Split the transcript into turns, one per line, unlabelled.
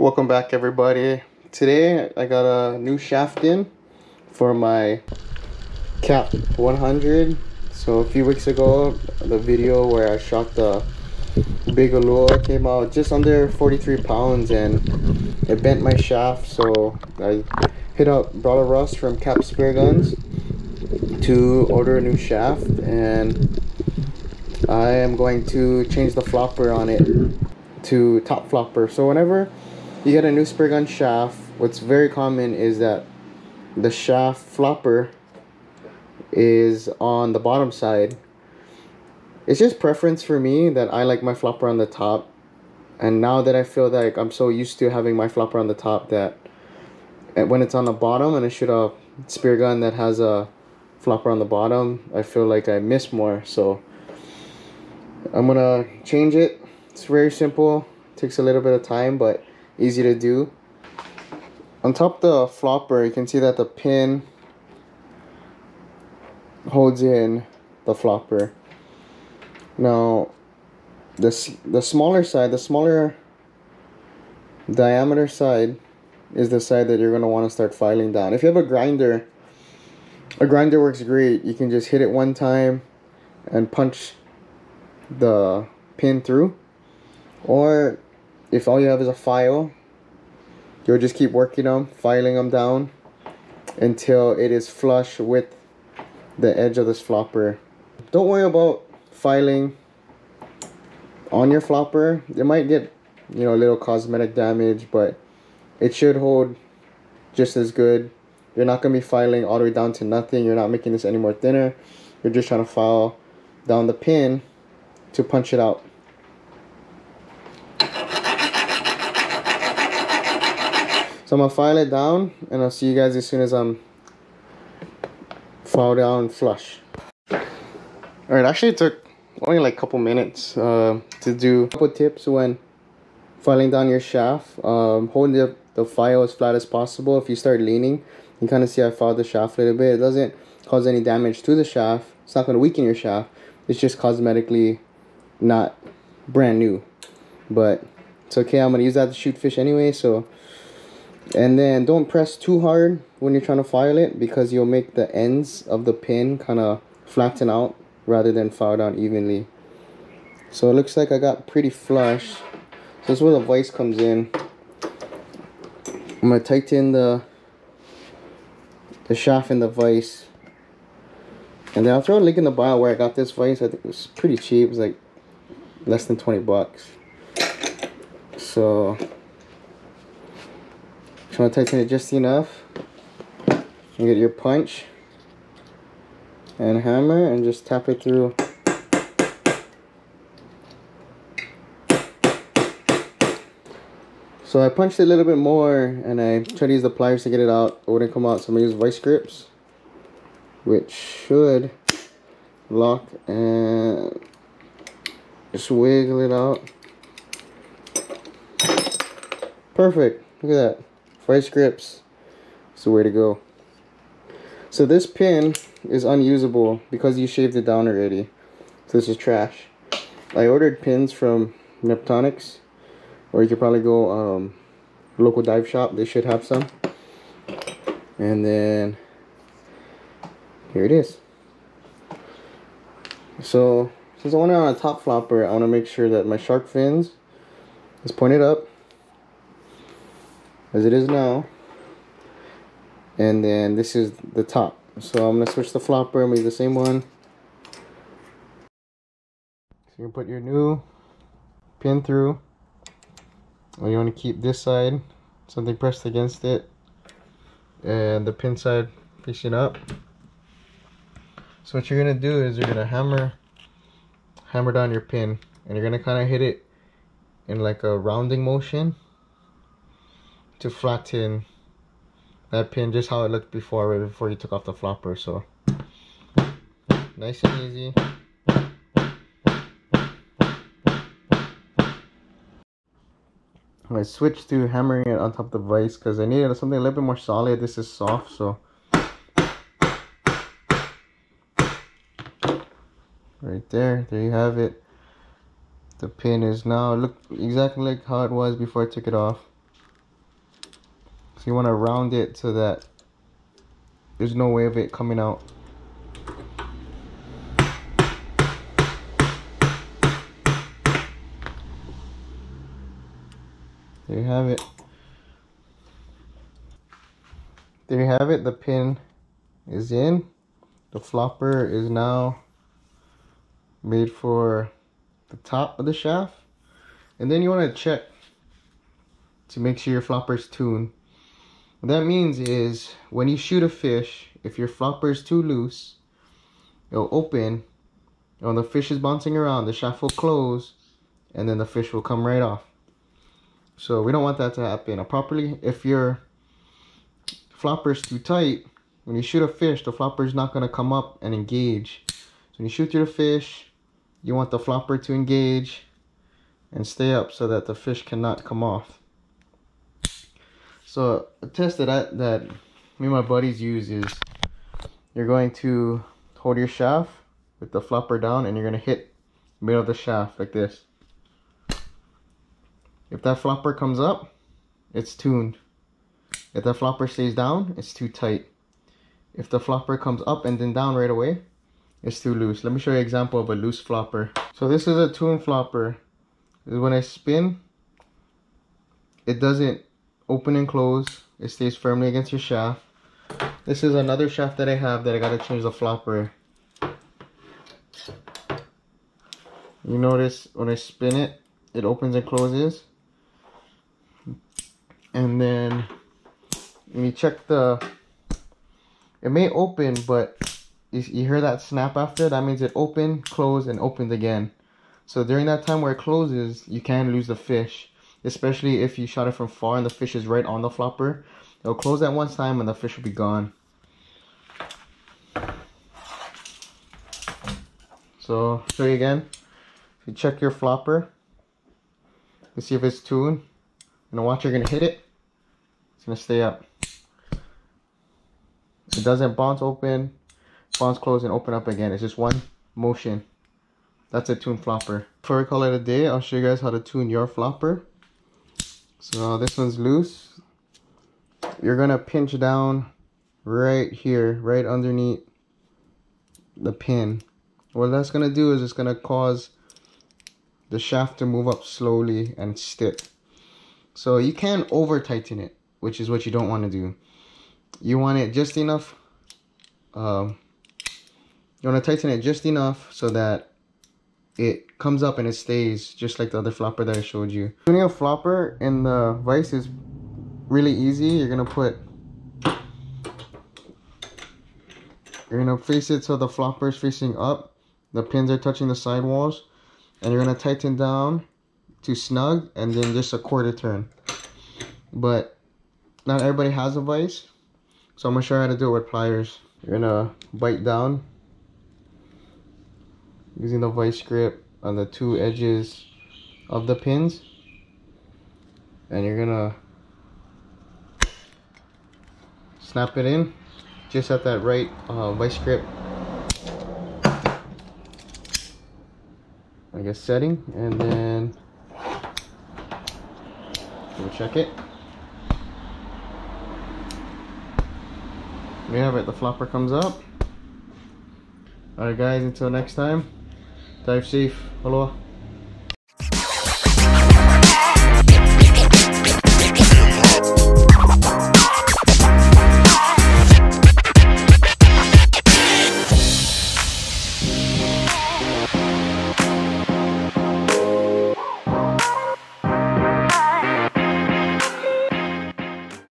Welcome back, everybody. Today I got a new shaft in for my Cap 100. So a few weeks ago, the video where I shot the big allure came out just under 43 pounds and it bent my shaft. So I brought a Russ from Cap Spearguns to order a new shaft, and I am going to change the flopper on it to top flopper. So whenever you get a new Speargun shaft, what's very common is that the shaft flopper is on the bottom side. It's just preference for me that I like my flopper on the top, and now that I feel like I'm so used to having my flopper on the top that when it's on the bottom and I shoot a Speargun that has a flopper on the bottom, I feel like I miss more. So I'm gonna change it. It's very simple, takes a little bit of time, but easy to do. On top of the flopper, you can see that the pin holds in the flopper. Now the smaller side, the smaller diameter side, is the side that you're going to want to start filing down. If you have a grinder works great. You can just hit it one time and punch the pin through, or if all you have is a file, you'll just keep working them, filing them down until it is flush with the edge of this flopper. Don't worry about filing on your flopper. It might get, a little cosmetic damage, but it should hold just as good. You're not going to be filing all the way down to nothing. You're not making this any more thinner. You're just trying to file down the pin to punch it out. So I'm going to file it down, and I'll see you guys as soon as I'm file down flush. Alright, actually it took only like a couple minutes to do. A couple tips when filing down your shaft. Hold the file as flat as possible. If you start leaning, you kind of see I filed the shaft a little bit. It doesn't cause any damage to the shaft. It's not going to weaken your shaft. It's just cosmetically not brand new. But it's okay, I'm going to use that to shoot fish anyway, so. And then don't press too hard when you're trying to file it, because you'll make the ends of the pin kind of flatten out rather than file down evenly. So it looks like I got pretty flush. So this is where the vise comes in. I'm going to tighten the shaft in the vise. And then I'll throw a link in the bio where I got this vise. I think it was pretty cheap. It was like less than 20 bucks. So trying to tighten it just enough. You get your punch and hammer and just tap it through. So I punched it a little bit more and I tried to use the pliers to get it out. It wouldn't come out, so I'm going to use vice grips, which should lock, and just wiggle it out. Perfect. Look at that. Vice grips. It's the way to go. So this pin is unusable because you shaved it down already. So this is trash. I ordered pins from Neptonics, or you could probably go local dive shop. They should have some. And then here it is. So since I want it on a top flopper, I want to make sure that my shark fins is pointed up as it is now, and then this is the top. So I'm going to switch the flopper and make the same one. So you put your new pin through, and you want to keep this side, something pressed against it, and the pin side facing up. So what you're going to do is you're going to hammer down your pin, and you're going to kind of hit it in like a rounding motion to flatten that pin just how it looked before, right before you took off the flopper. So nice and easy. I switched to hammering it on top of the vise because I needed something a little bit more solid. This is soft, so right there you have it. The pin is now look exactly like how it was before I took it off. So you want to round it so that there's no way of it coming out. There you have it. There you have it. The pin is in. The flopper is now made for the top of the shaft. And then you want to check to make sure your flopper is tuned. What that means is when you shoot a fish, if your flopper is too loose, it'll open. When the fish is bouncing around, the shaft will close, and then the fish will come right off. So we don't want that to happen. If your flopper is too tight, when you shoot a fish, the flopper is not going to come up and engage. So when you shoot your fish, you want the flopper to engage and stay up so that the fish cannot come off. So a test that me and my buddies use is you're going to hold your shaft with the flopper down and you're going to hit the middle of the shaft like this. If that flopper comes up, it's tuned. If the flopper stays down, it's too tight. If the flopper comes up and then down right away, it's too loose. Let me show you an example of a loose flopper. So this is a tuned flopper. When I spin, it doesn't open and close. It stays firmly against your shaft. This is another shaft that I have that I gotta change the flopper. You notice when I spin it, it opens and closes. And then when you check it may open, but you hear that snap after, that means it opened, closed, and opened again. So during that time where it closes, you can lose the fish, especially if you shot it from far and the fish is right on the flopper. It'll close at one time and the fish will be gone. So show you again. If you check your flopper, you see if it's tuned. And watch, you're gonna hit it. It's gonna stay up. It doesn't bounce open, bounce close, and open up again. It's just one motion. That's a tuned flopper. Before we call it a day, I'll show you guys how to tune your flopper. So this one's loose. You're gonna pinch down right here, right underneath the pin. What that's gonna do is it's gonna cause the shaft to move up slowly and stick. So you can over tighten it, which is what you don't want to do. You want it just enough. You want to tighten it just enough so that it comes up and it stays just like the other flopper that I showed you. Tuning a flopper in the vise is really easy. You're gonna face it so the flopper is facing up. The pins are touching the sidewalls, and you're gonna tighten down to snug and then just a quarter turn. But not everybody has a vise, so I'm gonna show you how to do it with pliers. You're gonna bite down using the vise grip on the two edges of the pins, and you're gonna snap it in just at that right vise grip, I guess, setting, and then we'll check it. We have it, the flopper comes up. Alright guys, until next time, dive safe. Aloha.